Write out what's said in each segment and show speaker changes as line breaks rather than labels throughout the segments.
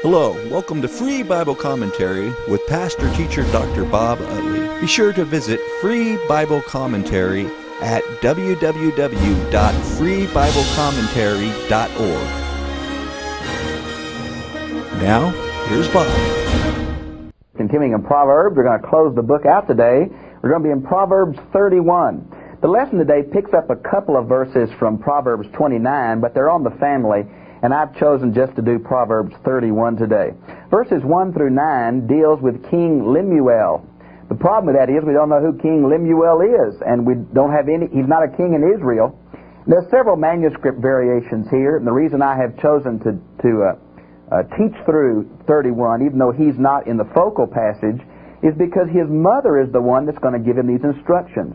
Hello, welcome to Free Bible Commentary with Pastor Teacher Dr. Bob Utley. Be sure to visit Free Bible Commentary at www.freebiblecommentary.org. Now, here's Bob.
Continuing in Proverbs, we're going to close the book out today. We're going to be in Proverbs 31. The lesson today picks up a couple of verses from Proverbs 29, but they're on the family, and I've chosen just to do Proverbs 31 today. Verses 1 through 9 deals with King Lemuel. The problem with that is we don't know who King Lemuel is, and we don't have any. He's not a king in Israel. There are several manuscript variations here, and the reason I have chosen to teach through 31, even though he's not in the focal passage, is because his mother is the one that's going to give him these instructions.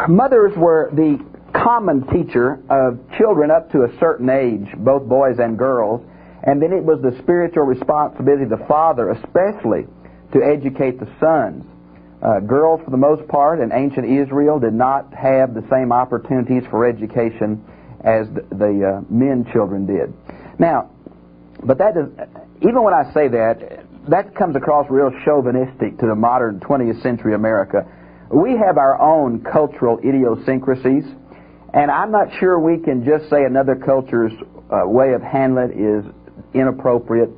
Mothers were the common teacher of children up to a certain age, both boys and girls, and then it was the spiritual responsibility of the father especially to educate the sons. Girls, for the most part, in ancient Israel did not have the same opportunities for education as the men children did. Now, but that is, even when I say that, that comes across real chauvinistic to the modern 20th century America. We have our own cultural idiosyncrasies, and I'm not sure we can just say another culture's way of handling it is inappropriate.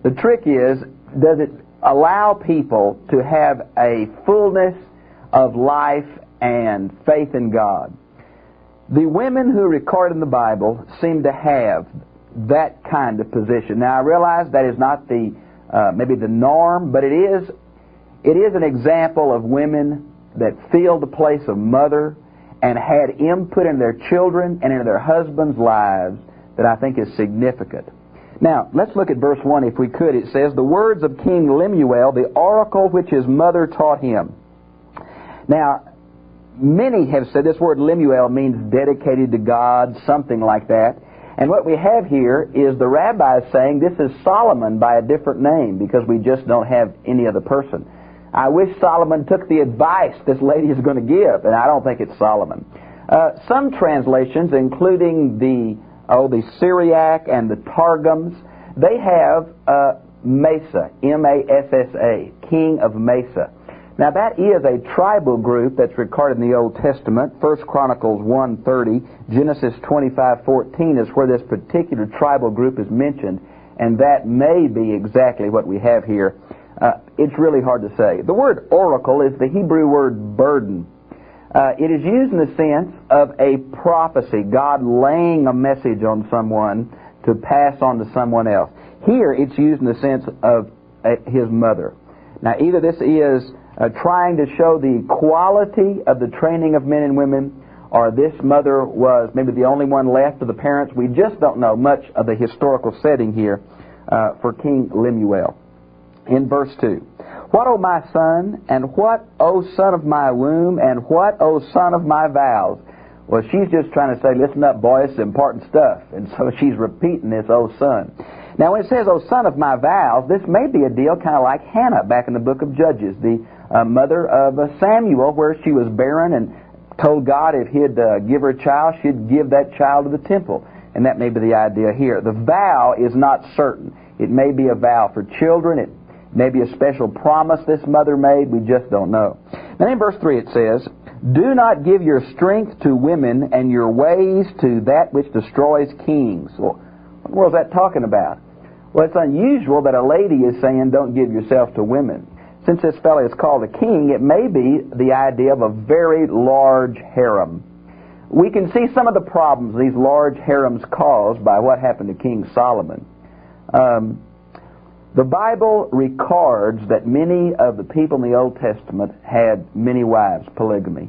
The trick is, does it allow people to have a fullness of life and faith in God? The women who record in the Bible seem to have that kind of position. Now, I realize that is not the maybe the norm, but it is an example of women that filled the place of mother and had input in their children and in their husbands' lives that I think is significant. Now, let's look at verse 1 if we could. It says, "The words of King Lemuel, the oracle which his mother taught him." Now, many have said this word Lemuel means dedicated to God, something like that. And what we have here is the rabbis saying this is Solomon by a different name because we just don't have any other person. I wish Solomon took the advice this lady is going to give, and I don't think it's Solomon. Some translations, including the Syriac and the Targums, they have Mesa, M-A-S-S-A, king of Mesa. Now that is a tribal group that's recorded in the Old Testament. 1 Chronicles 1:30, Genesis 25:14 is where this particular tribal group is mentioned, and that may be exactly what we have here. It's really hard to say. The word oracle is the Hebrew word burden. It is used in the sense of a prophecy, God laying a message on someone to pass on to someone else. Here it's used in the sense of his mother. Now either this is trying to show the quality of the training of men and women, or this mother was maybe the only one left of the parents. We just don't know much of the historical setting here for King Lemuel. In verse 2, "What, O my son, and what, O son of my womb, and what, O son of my vows?" Well, she's just trying to say, listen up, boy, it's important stuff. And so she's repeating this, "O son." Now, when it says, "O son of my vows," this may be a deal kind of like Hannah back in the book of Judges, the mother of Samuel, where she was barren and told God if he'd give her a child, she'd give that child to the temple. And that may be the idea here. The vow is not certain. It may be a vow for children. It may be a special promise this mother made. We just don't know. Then in verse 3 it says, "Do not give your strength to women and your ways to that which destroys kings." Well, what was that talking about? Well, it's unusual that a lady is saying don't give yourself to women. Since this fellow is called a king, it may be the idea of a very large harem. We can see some of the problems these large harems caused by what happened to King Solomon. The Bible records that many of the people in the Old Testament had many wives, polygamy.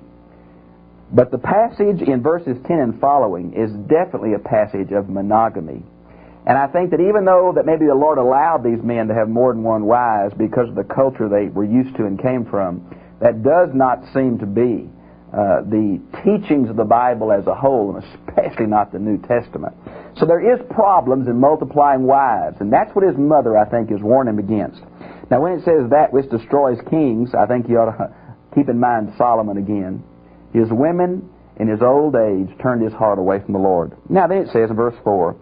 But the passage in verses 10 and following is definitely a passage of monogamy. And I think that even though that maybe the Lord allowed these men to have more than one wives because of the culture they were used to and came from, that does not seem to be the teachings of the Bible as a whole, and especially not the New Testament. So there is problems in multiplying wives, and that's what his mother, I think, is warning him against. Now, when it says that which destroys kings, I think you ought to keep in mind Solomon again. His women in his old age turned his heart away from the Lord. Now, then it says in verse 4,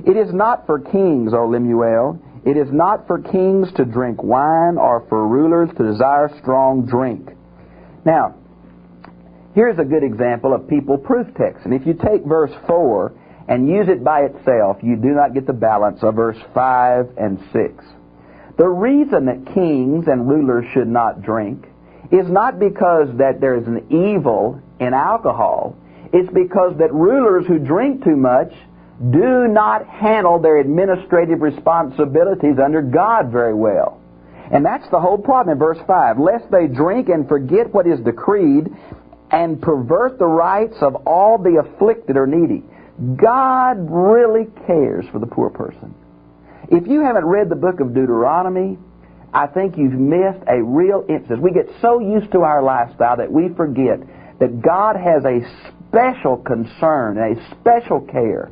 "It is not for kings, O Lemuel, It is not for kings to drink wine or for rulers to desire strong drink. Now, here's a good example of people proof text. And if you take verse 4 and use it by itself, you do not get the balance of verse 5 and 6. The reason that kings and rulers should not drink is not because that there is an evil in alcohol. It's because that rulers who drink too much do not handle their administrative responsibilities under God very well. And that's the whole problem in verse 5. Lest they drink and forget what is decreed and pervert the rights of all the afflicted or needy. God really cares for the poor person. If you haven't read the book of Deuteronomy, I think you've missed a real emphasis. We get so used to our lifestyle that we forget that God has a special concern and a special care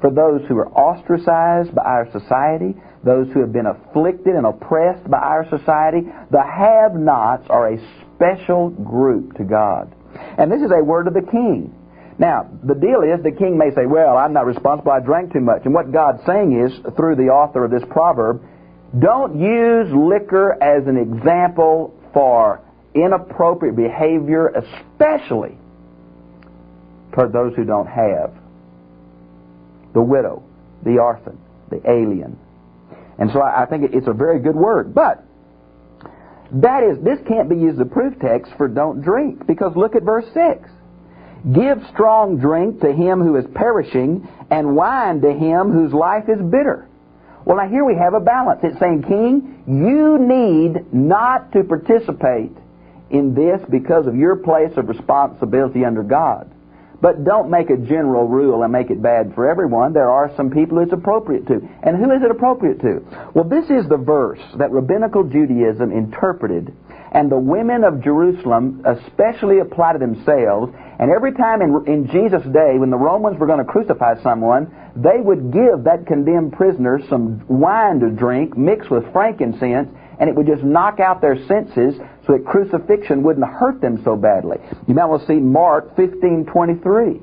for those who are ostracized by our society, those who have been afflicted and oppressed by our society. The have-nots are a special group to God. And this is a word of the king. Now, the deal is, the king may say, well, I'm not responsible, I drank too much. And what God's saying is, through the author of this proverb, don't use liquor as an example for inappropriate behavior, especially toward those who don't have. The widow, the orphan, the alien. And so I think it's a very good word. But this can't be used as a proof text for don't drink, because look at verse 6. Give strong drink to him who is perishing, and wine to him whose life is bitter. Well, now here we have a balance. It's saying, king, you need not to participate in this because of your place of responsibility under God. But don't make a general rule and make it bad for everyone. There are some people it's appropriate to. And who is it appropriate to? Well, this is the verse that Rabbinical Judaism interpreted, and the women of Jerusalem especially apply to themselves. And every time in Jesus' day, when the Romans were going to crucify someone, they would give that condemned prisoner some wine to drink mixed with frankincense, and it would just knock out their senses so that crucifixion wouldn't hurt them so badly. You might well see Mark 15:23.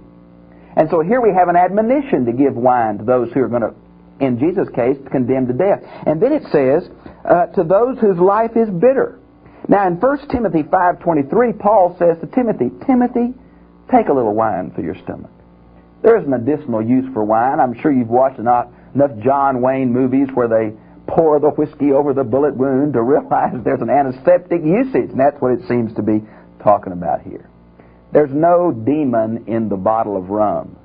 And so here we have an admonition to give wine to those who are going to, in Jesus' case, condemn to death. And then it says, to those whose life is bitter. Now in 1 Timothy 5:23, Paul says to Timothy, Timothy, take a little wine for your stomach. There is a medicinal use for wine. I'm sure you've watched enough John Wayne movies where they pour the whiskey over the bullet wound to realize there's an antiseptic usage, and that's what it seems to be talking about here. There's no demon in the bottle of rum.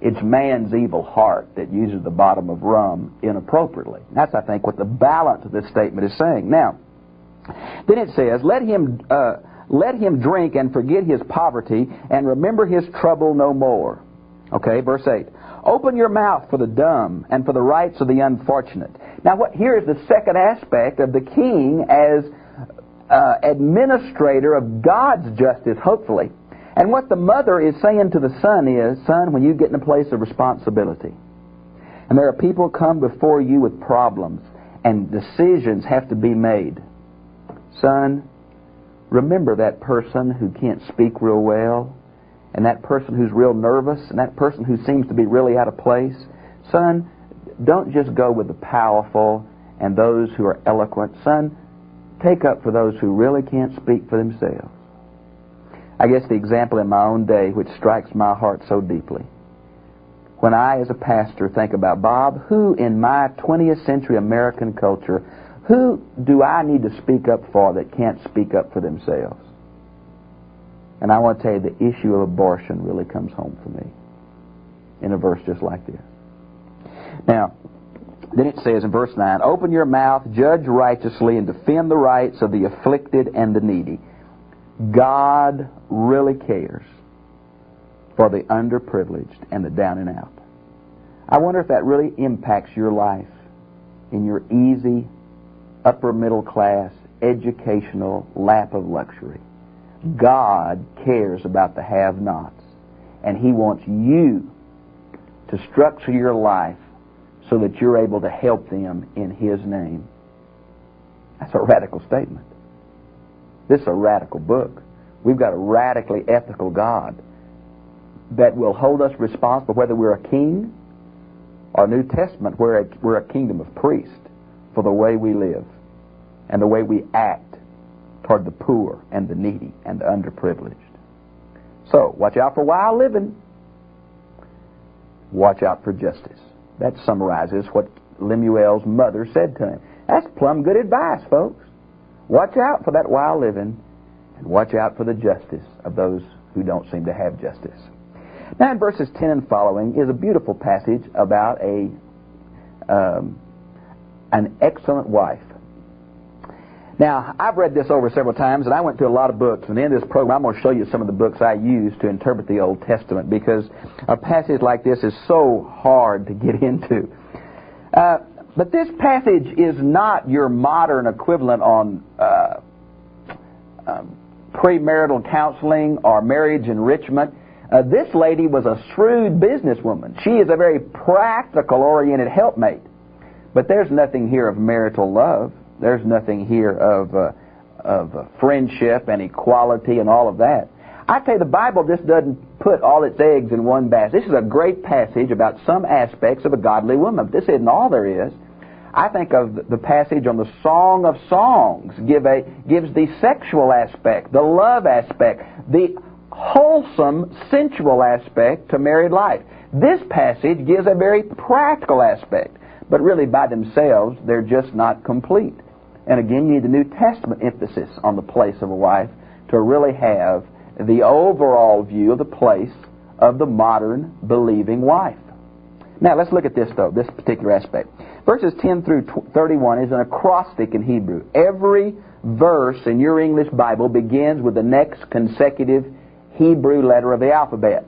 It's man's evil heart that uses the bottom of rum inappropriately. That's, I think, what the balance of this statement is saying. Now, then it says, let him drink and forget his poverty and remember his trouble no more. Okay, verse 8. Open your mouth for the dumb and for the rights of the unfortunate. Now, here is the second aspect of the king as administrator of God's justice, hopefully. And what the mother is saying to the son is, son, when you get in a place of responsibility, and there are people come before you with problems, and decisions have to be made, son, remember that person who can't speak real well, and that person who's real nervous, and that person who seems to be really out of place. Son, don't just go with the powerful and those who are eloquent. Son, take up for those who really can't speak for themselves. I guess the example in my own day, which strikes my heart so deeply, when I, as a pastor, think about, Bob, who in my 20th century American culture, who do I need to speak up for that can't speak up for themselves? And I want to tell you, the issue of abortion really comes home for me in a verse just like this. Now, then it says in verse 9, open your mouth, judge righteously, and defend the rights of the afflicted and the needy. God really cares for the underprivileged and the down and out. I wonder if that really impacts your life in your easy, upper middle class, educational lap of luxury. God cares about the have-nots, and He wants you to structure your life so that you're able to help them in His name. That's a radical statement. This is a radical book. We've got a radically ethical God that will hold us responsible whether we're a king or New Testament, where we're a kingdom of priests. for the way we live and the way we act toward the poor and the needy and the underprivileged. So, watch out for wild living. Watch out for justice. That summarizes what Lemuel's mother said to him. That's plumb good advice, folks. Watch out for that wild living, and watch out for the justice of those who don't seem to have justice. Now in verses 10 and following is a beautiful passage about an excellent wife. Now, I've read this over several times, and I went through a lot of books. And in this program, I'm going to show you some of the books I use to interpret the Old Testament, because a passage like this is so hard to get into. But this passage is not your modern equivalent on premarital counseling or marriage enrichment. This lady was a shrewd businesswoman. She is a very practical-oriented helpmate. But there's nothing here of marital love. There's nothing here of friendship and equality and all of that. I tell you, the Bible just doesn't put all its eggs in one basket. This is a great passage about some aspects of a godly woman. But this isn't all there is. I think of the passage on the Song of Songs gives the sexual aspect, the love aspect, the wholesome, sensual aspect to married life. This passage gives a very practical aspect, but really by themselves, they're just not complete. And again, you need the New Testament emphasis on the place of a wife to really have the overall view of the place of the modern believing wife. Now, let's look at this, though, this particular aspect. Verses 10 through 31 is an acrostic in Hebrew. Every verse in your English Bible begins with the next consecutive Hebrew letter of the alphabet.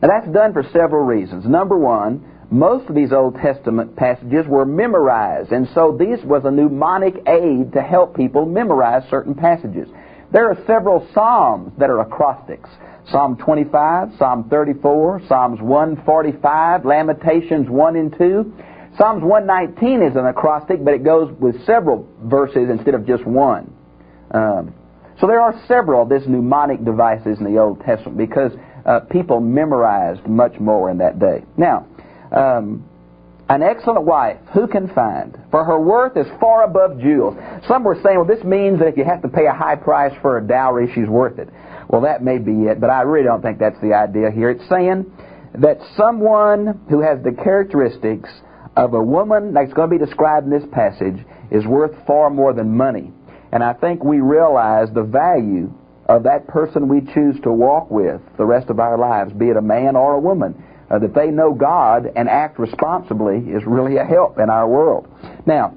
Now, that's done for several reasons. Number one, most of these Old Testament passages were memorized, and so this was a mnemonic aid to help people memorize certain passages. There are several psalms that are acrostics. Psalm 25, Psalm 34, Psalms 145, Lamentations 1 and 2. Psalms 119 is an acrostic, but it goes with several verses instead of just one. So there are several of these mnemonic devices in the Old Testament because people memorized much more in that day. Now, an excellent wife, who can find? For her worth is far above jewels. Some were saying, well, this means that if you have to pay a high price for a dowry, she's worth it. Well, that may be it, but I really don't think that's the idea here. It's saying that someone who has the characteristics of a woman that's going to be described in this passage is worth far more than money. And I think we realize the value of that person we choose to walk with the rest of our lives, be it a man or a woman. That they know God and act responsibly is really a help in our world. Now,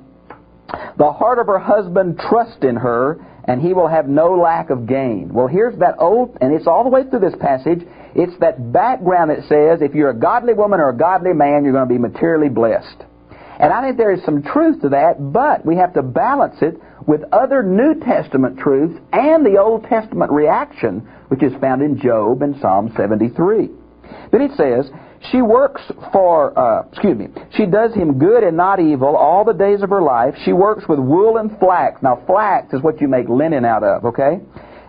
the heart of her husband trusts in her, and he will have no lack of gain. Well, here's that old, and it's all the way through this passage, it's that background that says if you're a godly woman or a godly man, you're going to be materially blessed. And I think there is some truth to that, but we have to balance it with other New Testament truths and the Old Testament reaction, which is found in Job and Psalm 73. Then it says, she does him good and not evil all the days of her life. She works with wool and flax. Now, flax is what you make linen out of, okay?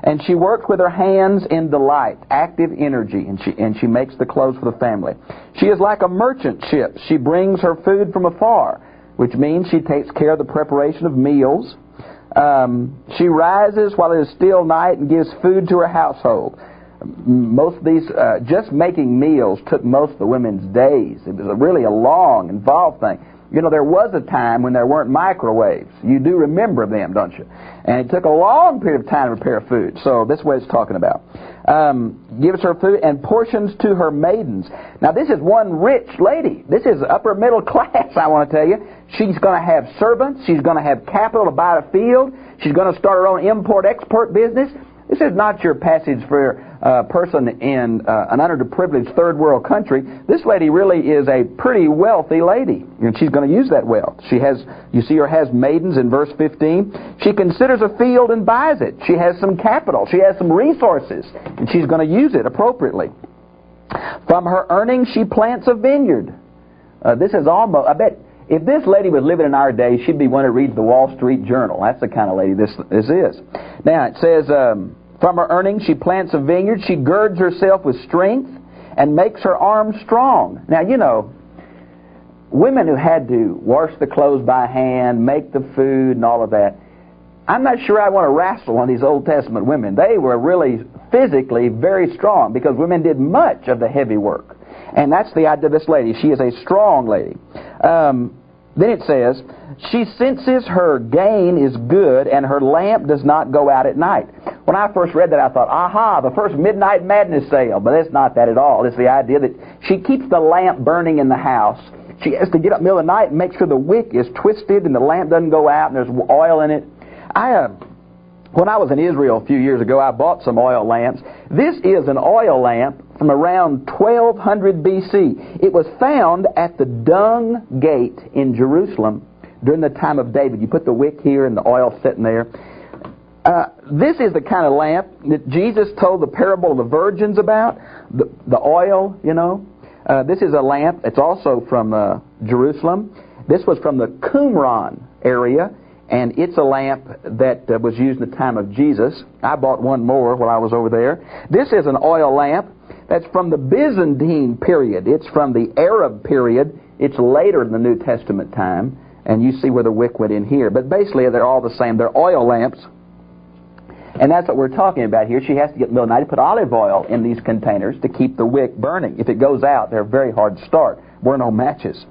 And she works with her hands in delight, active energy, and she makes the clothes for the family. She is like a merchant ship. She brings her food from afar, which means she takes care of the preparation of meals. She rises while it is still night and gives food to her household. Most of these, just making meals took most of the women's days. It was really a long, involved thing. You know, there was a time when there weren't microwaves. You do remember them, don't you? And it took a long period of time to prepare food. So this is what it's talking about. Gives her food and portions to her maidens. Now this is one rich lady. This is upper middle class, I want to tell you. She's going to have servants. She's going to have capital to buy a field. She's going to start her own import-export business. This is not your passage for a person in an underprivileged third world country. This lady really is a pretty wealthy lady, and she's going to use that wealth. She has, you see her has maidens in verse 15. She considers a field and buys it. She has some capital. She has some resources, and she's going to use it appropriately. From her earnings, she plants a vineyard. This is almost, I bet, if this lady was living in our day, she'd be one that reads the Wall Street Journal. That's the kind of lady this is. Now, it says, from her earnings, she plants a vineyard. She girds herself with strength and makes her arms strong. Now, you know, women who had to wash the clothes by hand, make the food, and all of that, I'm not sure I want to wrestle on these Old Testament women. They were really physically very strong because women did much of the heavy work. And that's the idea of this lady. She is a strong lady. Then it says, she senses her gain is good and her lamp does not go out at night. When I first read that, I thought, aha, the first midnight madness sale. But it's not that at all. It's the idea that she keeps the lamp burning in the house. She has to get up in the middle of the night and make sure the wick is twisted and the lamp doesn't go out and there's oil in it. When I was in Israel a few years ago, I bought some oil lamps. This is an oil lamp from around 1200 BC. It was found at the Dung Gate in Jerusalem during the time of David. You put the wick here and the oil sitting there. This is the kind of lamp that Jesus told the parable of the virgins about, the oil, you know. This is a lamp. It's also from Jerusalem. This was from the Qumran area, and it's a lamp that was used in the time of Jesus. I bought one more while I was over there. This is an oil lamp that's from the Byzantine period. It's from the Arab period. It's later in the New Testament time, and you see where the wick went in here. But basically, they're all the same. They're oil lamps. And that's what we're talking about here. She has to get in the middle of the night to put olive oil in these containers to keep the wick burning. If it goes out, they're very hard to start. We're no matches.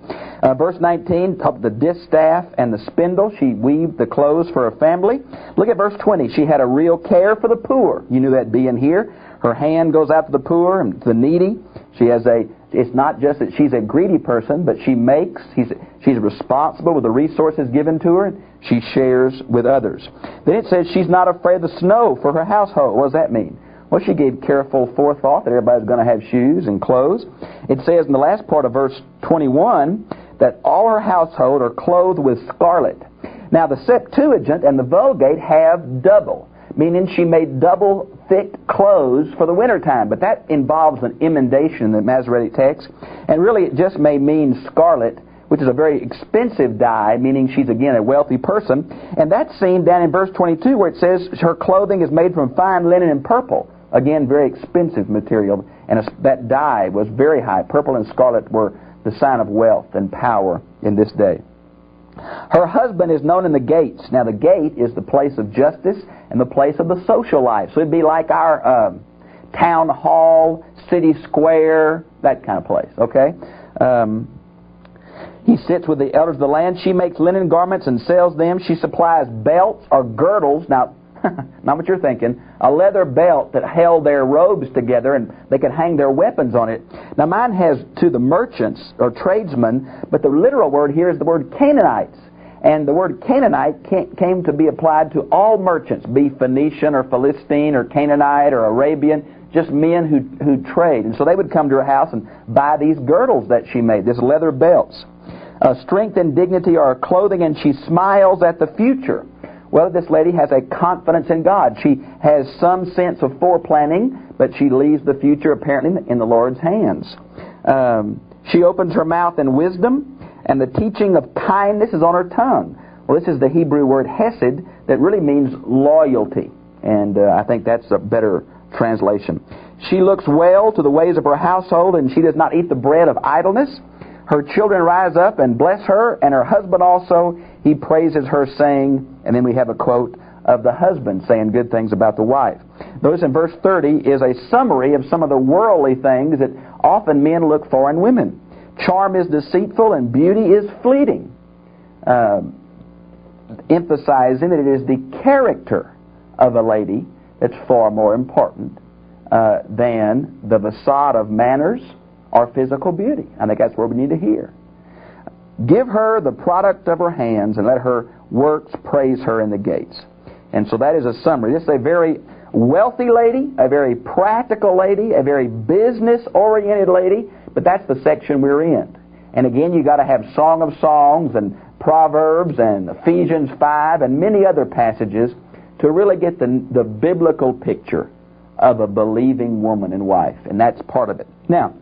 Verse 19, the distaff and the spindle. She weaved the clothes for her family. Look at verse 20. She had a real care for the poor. You knew that'd be in here. Her hand goes out to the poor and to the needy. She has it's not just that she's a greedy person, but she's responsible with the resources given to her. She shares with others. Then it says she's not afraid of the snow for her household. What does that mean? Well, she gave careful forethought that everybody's going to have shoes and clothes. It says in the last part of verse 21 that all her household are clothed with scarlet. Now, the Septuagint and the Vulgate have double, meaning she made double thick clothes for the wintertime. But that involves an emendation in the Masoretic text. And really it just may mean scarlet, which is a very expensive dye, meaning she's, again, a wealthy person. And that's seen down in verse 22 where it says her clothing is made from fine linen and purple. Again, very expensive material. And that dye was very high. Purple and scarlet were the sign of wealth and power in this day. Her husband is known in the gates. Now, the gate is the place of justice and the place of the social life. So it'd be like our town hall, city square, that kind of place, okay? He sits with the elders of the land. She makes linen garments and sells them. She supplies belts or girdles. Now, not what you're thinking. A leather belt that held their robes together and they could hang their weapons on it. Now, mine has to the merchants or tradesmen, but the literal word here is the word Canaanites. And the word Canaanite came to be applied to all merchants, be Phoenician or Philistine or Canaanite or Arabian, just men who trade. And so they would come to her house and buy these girdles that she made, these leather belts. Strength and dignity are her clothing, and she smiles at the future. Well, this lady has a confidence in God. She has some sense of foreplanning, but she leaves the future apparently in the Lord's hands. She opens her mouth in wisdom, and the teaching of kindness is on her tongue. Well, this is the Hebrew word hesed that really means loyalty, and I think that's a better translation. She looks well to the ways of her household, and she does not eat the bread of idleness. Her children rise up and bless her, and her husband also, he praises her, saying, and then we have a quote of the husband saying good things about the wife. Notice in verse 30 is a summary of some of the worldly things that often men look for in women. Charm is deceitful and beauty is fleeting. Emphasizing that it is the character of a lady that's far more important than the facade of manners or physical beauty. I think that's what we need to hear. Give her the product of her hands and let her works praise her in the gates. And so that is a summary. This is a very wealthy lady, a very practical lady, a very business-oriented lady, but that's the section we're in. And again, you've got to have Song of Songs and Proverbs and Ephesians 5 and many other passages to really get the biblical picture of a believing woman and wife. And that's part of it. Now,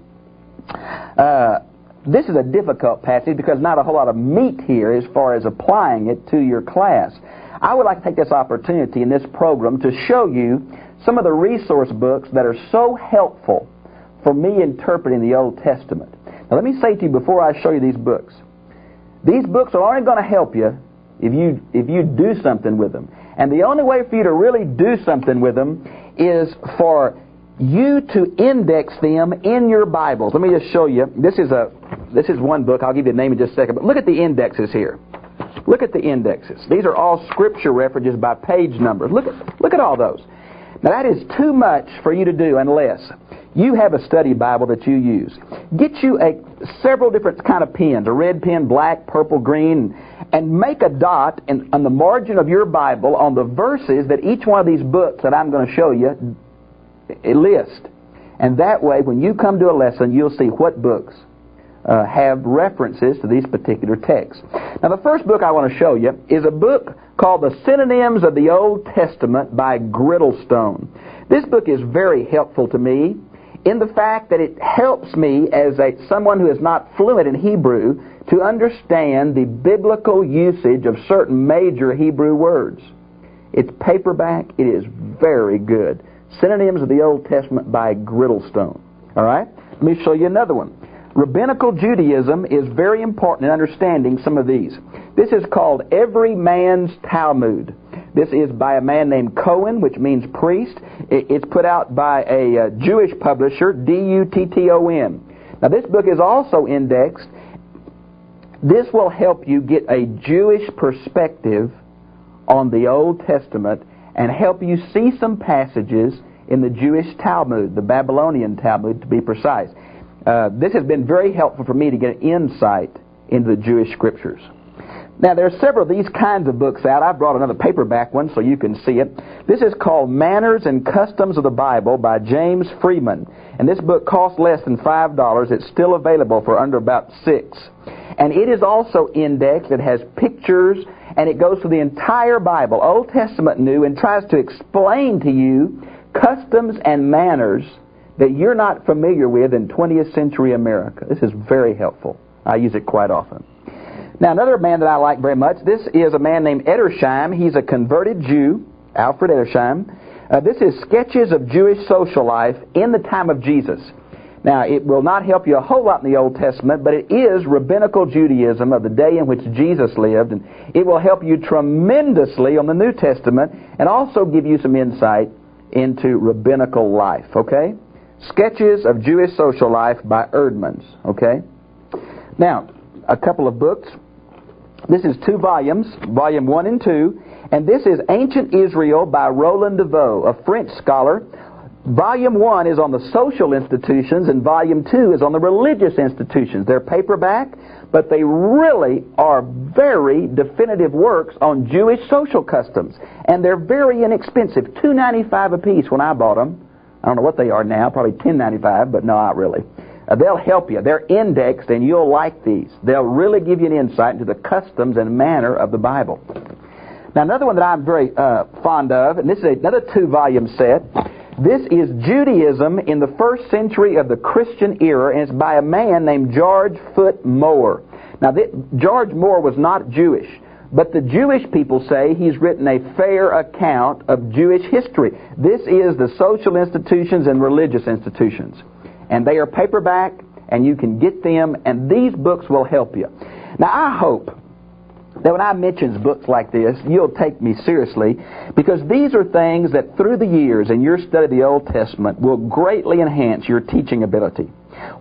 this is a difficult passage because not a whole lot of meat here as far as applying it to your class. I would like to take this opportunity in this program to show you some of the resource books that are so helpful for me interpreting the Old Testament. Now let me say to you before I show you these books, These books are only going to help you if you do something with them. And the only way for you to really do something with them is for you to index them in your Bibles. Let me just show you. This is one book. I'll give you the name in just a second. But look at the indexes here. Look at the indexes. These are all scripture references by page numbers. Look at all those. Now that is too much for you to do unless you have a study Bible that you use. Get you several different kind of pens, a red pen, black, purple, green, and make a dot on the margin of your Bible on the verses that each one of these books that I'm going to show you list. And that way, when you come to a lesson, you'll see what books have references to these particular texts. Now, the first book I want to show you is a book called The Synonyms of the Old Testament by Grittlestone. This book is very helpful to me in the fact that it helps me as someone who is not fluent in Hebrew to understand the biblical usage of certain major Hebrew words. It's paperback. It is very good. Synonyms of the Old Testament by Grittlestone. All right? Let me show you another one. Rabbinical Judaism is very important in understanding some of these. This is called Every Man's Talmud. This is by a man named Cohen, which means priest. It's put out by a Jewish publisher, D-U-T-T-O-N. Now, this book is also indexed. This will help you get a Jewish perspective on the Old Testament and help you see some passages in the Jewish Talmud, the Babylonian Talmud to be precise. This has been very helpful for me to get an insight into the Jewish Scriptures. Now, there are several of these kinds of books out. I brought another paperback one so you can see it. This is called Manners and Customs of the Bible by James Freeman. And this book costs less than $5. It's still available for under about $6. And it is also indexed. It has pictures, and it goes through the entire Bible, Old Testament, New, and tries to explain to you customs and manners that you're not familiar with in 20th century America. This is very helpful. I use it quite often. Now, another man that I like very much, this is a man named Edersheim. He's a converted Jew, Alfred Edersheim. This is Sketches of Jewish Social Life in the Time of Jesus. Now, it will not help you a whole lot in the Old Testament, but it is rabbinical Judaism of the day in which Jesus lived, and it will help you tremendously on the New Testament and also give you some insight into rabbinical life, okay? Sketches of Jewish Social Life by Erdmans, okay? Now, a couple of books. This is 2 volumes, volume 1 and 2, and this is Ancient Israel by Roland Deveau, a French scholar. Volume 1 is on the social institutions, and Volume 2 is on the religious institutions. They're paperback, but they really are very definitive works on Jewish social customs, and they're very inexpensive, $2.95 a piece when I bought them. I don't know what they are now, probably $10.95, but no, not really. They'll help you. They're indexed, and you'll like these. They'll really give you an insight into the customs and manner of the Bible. Now, another one that I'm very fond of, and this is another 2-volume set. This is Judaism in the First Century of the Christian Era, and it's by a man named George Foot Moore. Now, George Moore was not Jewish, but the Jewish people say he's written a fair account of Jewish history. This is the social institutions and religious institutions. And they are paperback, and you can get them, and these books will help you. Now, I hope that when I mention books like this, you'll take me seriously, because these are things that through the years in your study of the Old Testament will greatly enhance your teaching ability.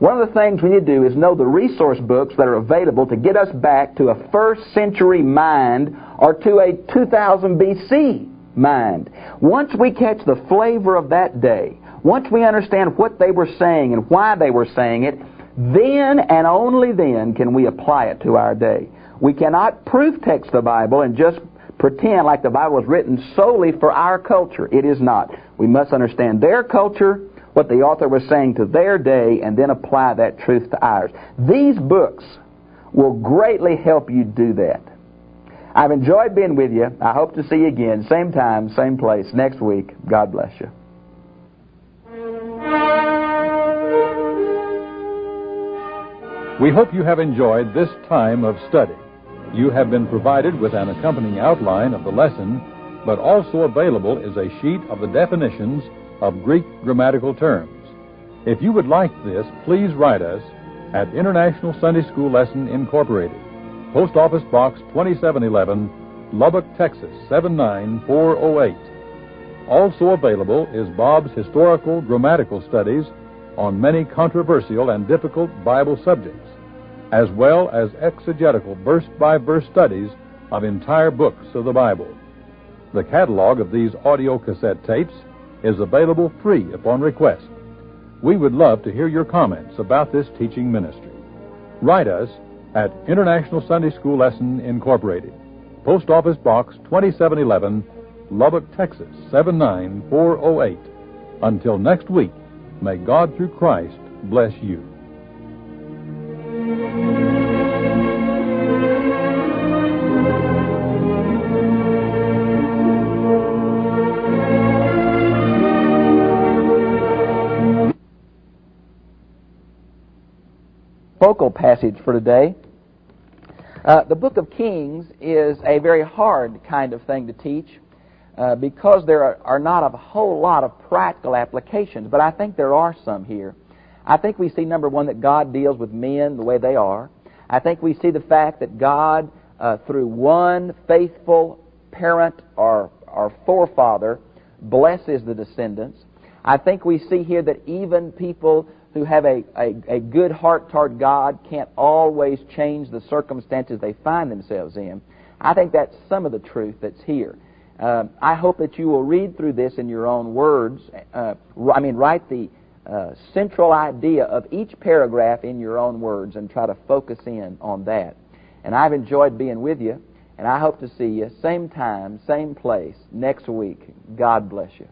One of the things we need to do is know the resource books that are available to get us back to a first century mind or to a 2000 BC mind. Once we catch the flavor of that day, once we understand what they were saying and why they were saying it, then and only then can we apply it to our day. We cannot proof text the Bible and just pretend like the Bible was written solely for our culture. It is not. We must understand their culture, what the author was saying to their day, and then apply that truth to ours. These books will greatly help you do that. I've enjoyed being with you. I hope to see you again, same time, same place, next week. God bless you.
We hope you have enjoyed this time of study. You have been provided with an accompanying outline of the lesson, but also available is a sheet of the definitions of Greek grammatical terms. If you would like this, please write us at International Sunday School Lesson Incorporated, Post Office Box 2711, Lubbock, Texas 79408. Also available is Bob's historical grammatical studies on many controversial and difficult Bible subjects, as well as exegetical verse-by-verse studies of entire books of the Bible. The catalog of these audio cassette tapes is available free upon request. We would love to hear your comments about this teaching ministry. Write us at International Sunday School Lesson Incorporated, Post Office Box 2711, Lubbock, Texas 79408. Until next week, may God through Christ bless you.
Focal passage for today. The book of Kings is a very hard kind of thing to teach because there are not a whole lot of practical applications, but I think there are some here. I think we see, number one, that God deals with men the way they are. I think we see the fact that God, through one faithful parent or forefather, blesses the descendants. I think we see here that even people who have a good heart toward God can't always change the circumstances they find themselves in. I think that's some of the truth that's here. I hope that you will read through this in your own words. Write the central idea of each paragraph in your own words and try to focus in on that. And I've enjoyed being with you, and I hope to see you same time, same place next week. God bless you.